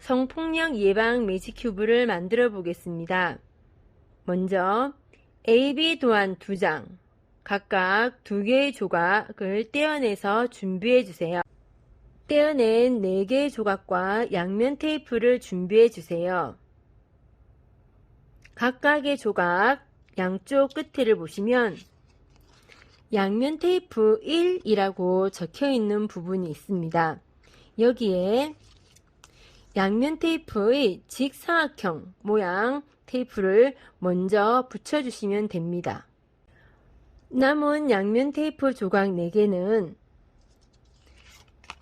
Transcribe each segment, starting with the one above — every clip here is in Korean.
성폭력 예방 매직 큐브를 만들어 보겠습니다. 먼저 AB 도안 2장, 각각 2개의 조각을 떼어내서 준비해 주세요. 떼어낸 4개의 조각과 양면 테이프를 준비해 주세요. 각각의 조각 양쪽 끝을 보시면 양면 테이프 1이라고 적혀 있는 부분이 있습니다. 여기에 양면 테이프의 직사각형 모양 테이프를 먼저 붙여주시면 됩니다. 남은 양면 테이프 조각 4개는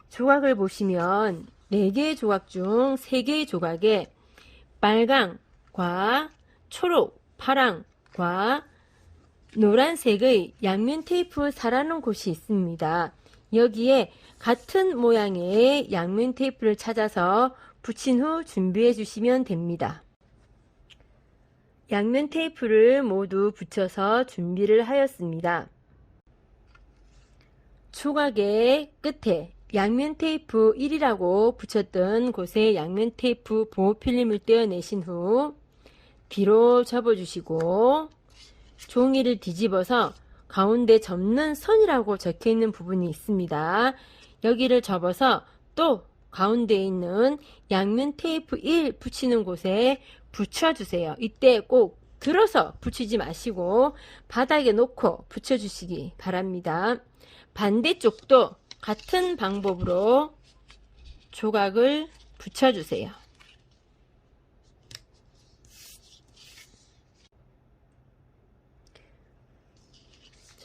조각을 보시면 4개의 조각 중 3개의 조각에 빨강과 초록, 파랑과 노란색의 양면 테이프 사라는 곳이 있습니다. 여기에 같은 모양의 양면 테이프를 찾아서 붙인 후 준비해 주시면 됩니다. 양면 테이프를 모두 붙여서 준비를 하였습니다. 조각의 끝에 양면 테이프 1이라고 붙였던 곳에 양면 테이프 보호 필름을 떼어내신 후 뒤로 접어주시고 종이를 뒤집어서 가운데 접는 선이라고 적혀 있는 부분이 있습니다. 여기를 접어서 또 가운데에 있는 양면 테이프 1 붙이는 곳에 붙여주세요. 이때 꼭 들어서 붙이지 마시고 바닥에 놓고 붙여주시기 바랍니다. 반대쪽도 같은 방법으로 조각을 붙여주세요.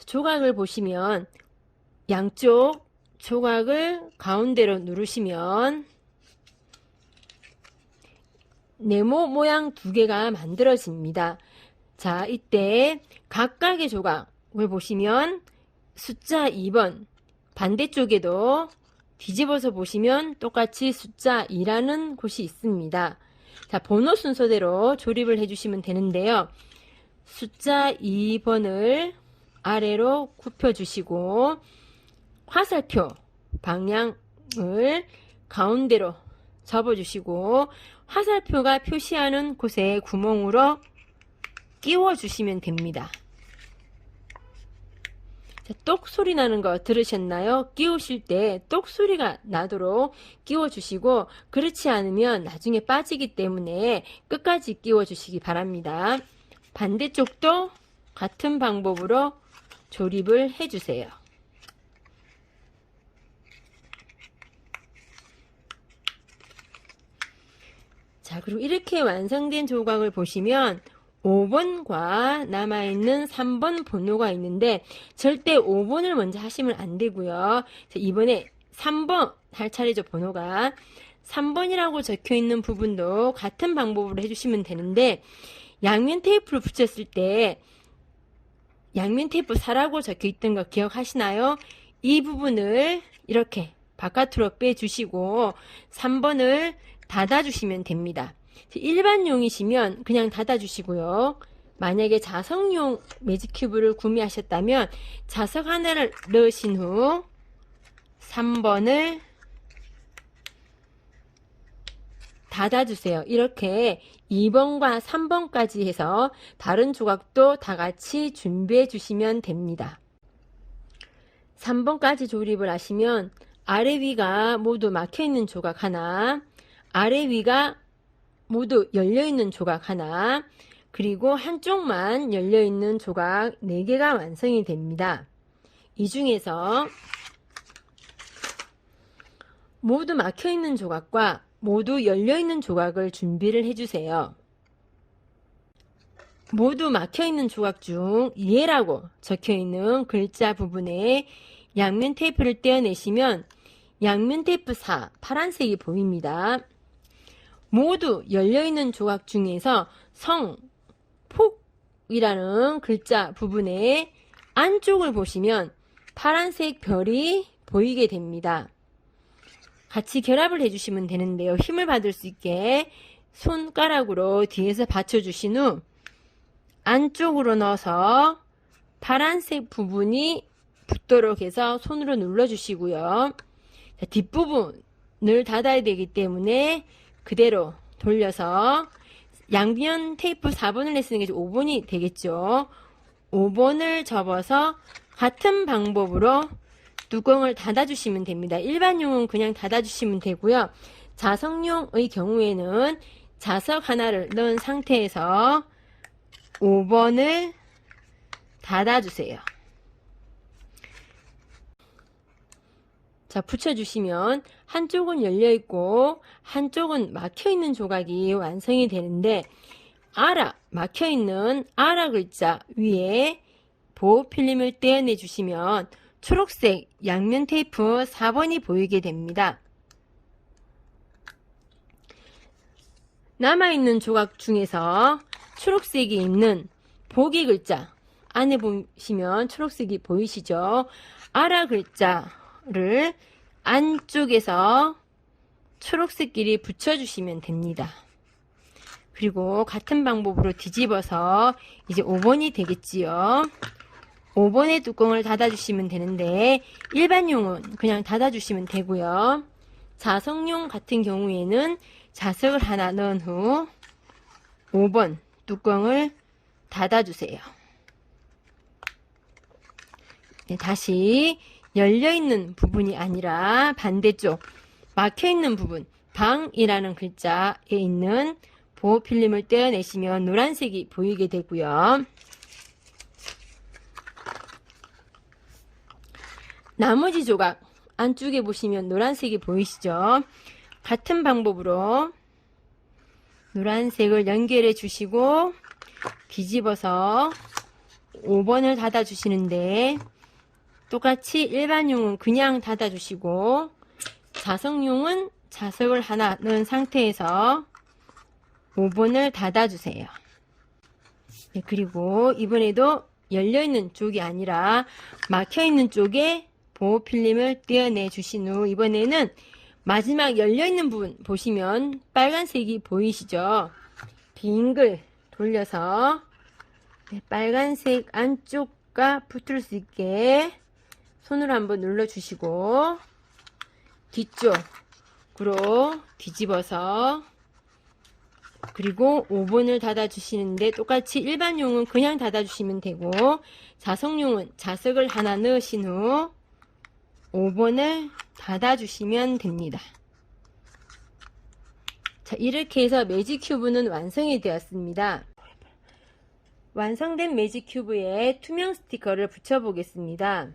조각을 보시면 양쪽 조각을 가운데로 누르시면 네모 모양 2개가 만들어집니다. 자, 이때 각각의 조각을 보시면 숫자 2번, 반대쪽에도 뒤집어서 보시면 똑같이 숫자 2라는 곳이 있습니다. 자, 번호 순서대로 조립을 해주시면 되는데요. 숫자 2번을 아래로 굽혀주시고 화살표 방향을 가운데로 접어주시고 화살표가 표시하는 곳에 구멍으로 끼워주시면 됩니다. 자, 똑 소리 나는 거 들으셨나요? 끼우실 때 똑 소리가 나도록 끼워주시고 그렇지 않으면 나중에 빠지기 때문에 끝까지 끼워주시기 바랍니다. 반대쪽도 같은 방법으로 조립을 해주세요. 자, 그리고 이렇게 완성된 조각을 보시면 5번과 남아있는 3번 번호가 있는데 절대 5번을 먼저 하시면 안 되고요. 자, 이번에 3번 할 차례죠. 번호가 3번이라고 적혀 있는 부분도 같은 방법으로 해주시면 되는데 양면 테이프를 붙였을 때 양면 테이프 4라고 적혀 있던 거 기억하시나요? 이 부분을 이렇게 바깥으로 빼주시고 3번을 닫아주시면 됩니다. 일반용이시면 그냥 닫아주시고요. 만약에 자석용 매직 큐브를 구매하셨다면 자석 하나를 넣으신 후 3번을 닫아주세요. 이렇게 2번과 3번까지 해서 다른 조각도 다 같이 준비해 주시면 됩니다. 3번까지 조립을 하시면 아래 위가 모두 막혀 있는 조각 하나, 아래 위가 모두 열려있는 조각 하나, 그리고 한쪽만 열려있는 조각 4개가 완성이 됩니다. 이 중에서 모두 막혀있는 조각과 모두 열려있는 조각을 준비를 해주세요. 모두 막혀있는 조각 중 예라고 적혀있는 글자 부분에 양면 테이프를 떼어내시면 양면 테이프 4 파란색이 보입니다. 모두 열려있는 조각 중에서 성폭이라는 글자 부분의 안쪽을 보시면 파란색 별이 보이게 됩니다. 같이 결합을 해주시면 되는데요. 힘을 받을 수 있게 손가락으로 뒤에서 받쳐주신 후 안쪽으로 넣어서 파란색 부분이 붙도록 해서 손으로 눌러주시고요. 뒷부분을 닫아야 되기 때문에 그대로 돌려서 양면 테이프 4번을 쓰는 게 5번이 되겠죠. 5번을 접어서 같은 방법으로 뚜껑을 닫아주시면 됩니다. 일반용은 그냥 닫아주시면 되고요. 자석용의 경우에는 자석 하나를 넣은 상태에서 5번을 닫아주세요. 자, 붙여주시면 한쪽은 열려있고 한쪽은 막혀있는 조각이 완성이 되는데, 막혀있는 아라 글자 위에 보호필름을 떼어내 주시면 초록색 양면 테이프 4번이 보이게 됩니다. 남아있는 조각 중에서 초록색이 있는 보기 글자 안에 보시면 초록색이 보이시죠? 아라 글자를 안쪽에서 초록색끼리 붙여주시면 됩니다. 그리고 같은 방법으로 뒤집어서 이제 5번이 되겠지요. 5번의 뚜껑을 닫아주시면 되는데, 일반용은 그냥 닫아주시면 되고요. 자석용 같은 경우에는 자석을 하나 넣은 후 5번 뚜껑을 닫아주세요. 네, 다시 열려있는 부분이 아니라 반대쪽 막혀있는 부분, 방이라는 글자에 있는 보호필름을 떼어내시면 노란색이 보이게 되고요. 나머지 조각 안쪽에 보시면 노란색이 보이시죠? 같은 방법으로 노란색을 연결해 주시고 뒤집어서 5번을 닫아 주시는데, 똑같이 일반용은 그냥 닫아 주시고 자석용은 자석을 하나 넣은 상태에서 5번을 닫아 주세요. 네, 그리고 이번에도 열려있는 쪽이 아니라 막혀있는 쪽에 보호필름을 떼어내 주신 후 이번에는 마지막 열려있는 부분 보시면 빨간색이 보이시죠? 빙글 돌려서 빨간색 안쪽과 붙을 수 있게 손으로 한번 눌러주시고 뒤쪽으로 뒤집어서 그리고 5번을 닫아주시는데, 똑같이 일반용은 그냥 닫아주시면 되고 자석용은 자석을 하나 넣으신 후 5번을 닫아주시면 됩니다. 자, 이렇게 해서 매직 큐브는 완성이 되었습니다. 완성된 매직 큐브에 투명 스티커를 붙여 보겠습니다.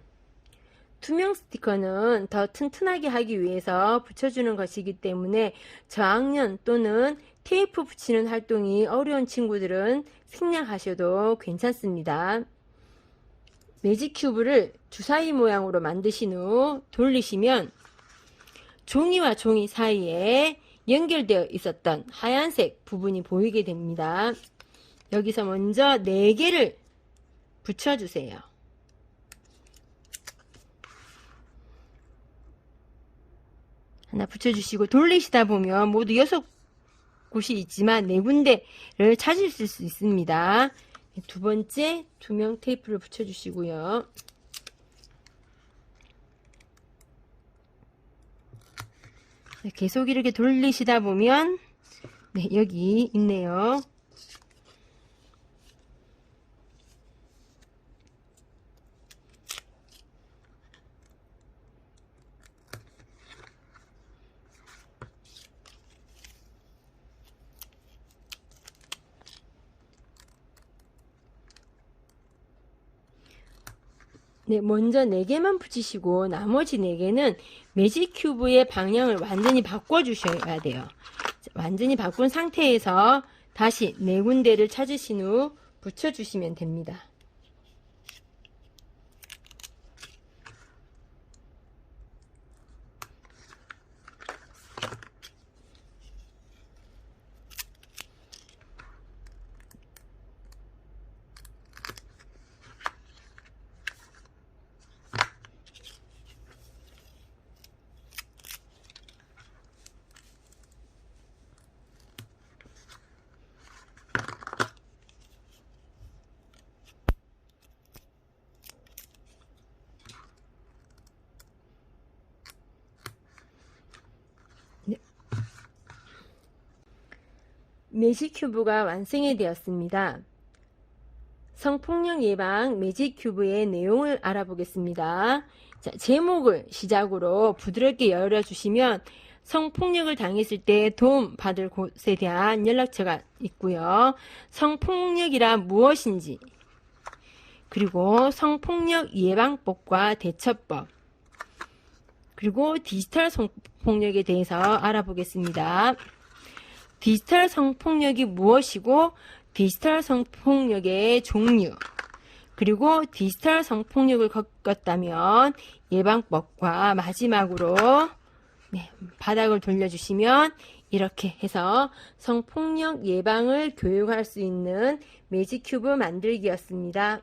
투명 스티커는 더 튼튼하게 하기 위해서 붙여주는 것이기 때문에 저학년 또는 테이프 붙이는 활동이 어려운 친구들은 생략하셔도 괜찮습니다. 매직 큐브를 주사위 모양으로 만드신 후 돌리시면 종이와 종이 사이에 연결되어 있었던 하얀색 부분이 보이게 됩니다. 여기서 먼저 4개를 붙여주세요. 하나 붙여주시고 돌리시다 보면 모두 6곳이 있지만 4군데를 찾으실 수 있습니다. 두 번째 투명 테이프를 붙여주시고요. 계속 이렇게 돌리시다 보면 여기 있네요. 네, 먼저 4개만 붙이시고 나머지 4개는 매직 큐브의 방향을 완전히 바꿔 주셔야 돼요. 완전히 바꾼 상태에서 다시 4군데를 찾으신 후 붙여 주시면 됩니다. 매직 큐브가 완성이 되었습니다. 성폭력 예방 매직 큐브의 내용을 알아보겠습니다. 자, 제목을 시작으로 부드럽게 열어주시면 성폭력을 당했을 때 도움 받을 곳에 대한 연락처가 있고요. 성폭력이란 무엇인지, 그리고 성폭력 예방법과 대처법, 그리고 디지털 성폭력에 대해서 알아보겠습니다. 디지털 성폭력이 무엇이고 디지털 성폭력의 종류, 그리고 디지털 성폭력을 겪었다면 예방법과 마지막으로 바닥을 돌려주시면 이렇게 해서 성폭력 예방을 교육할 수 있는 매직 큐브 만들기였습니다.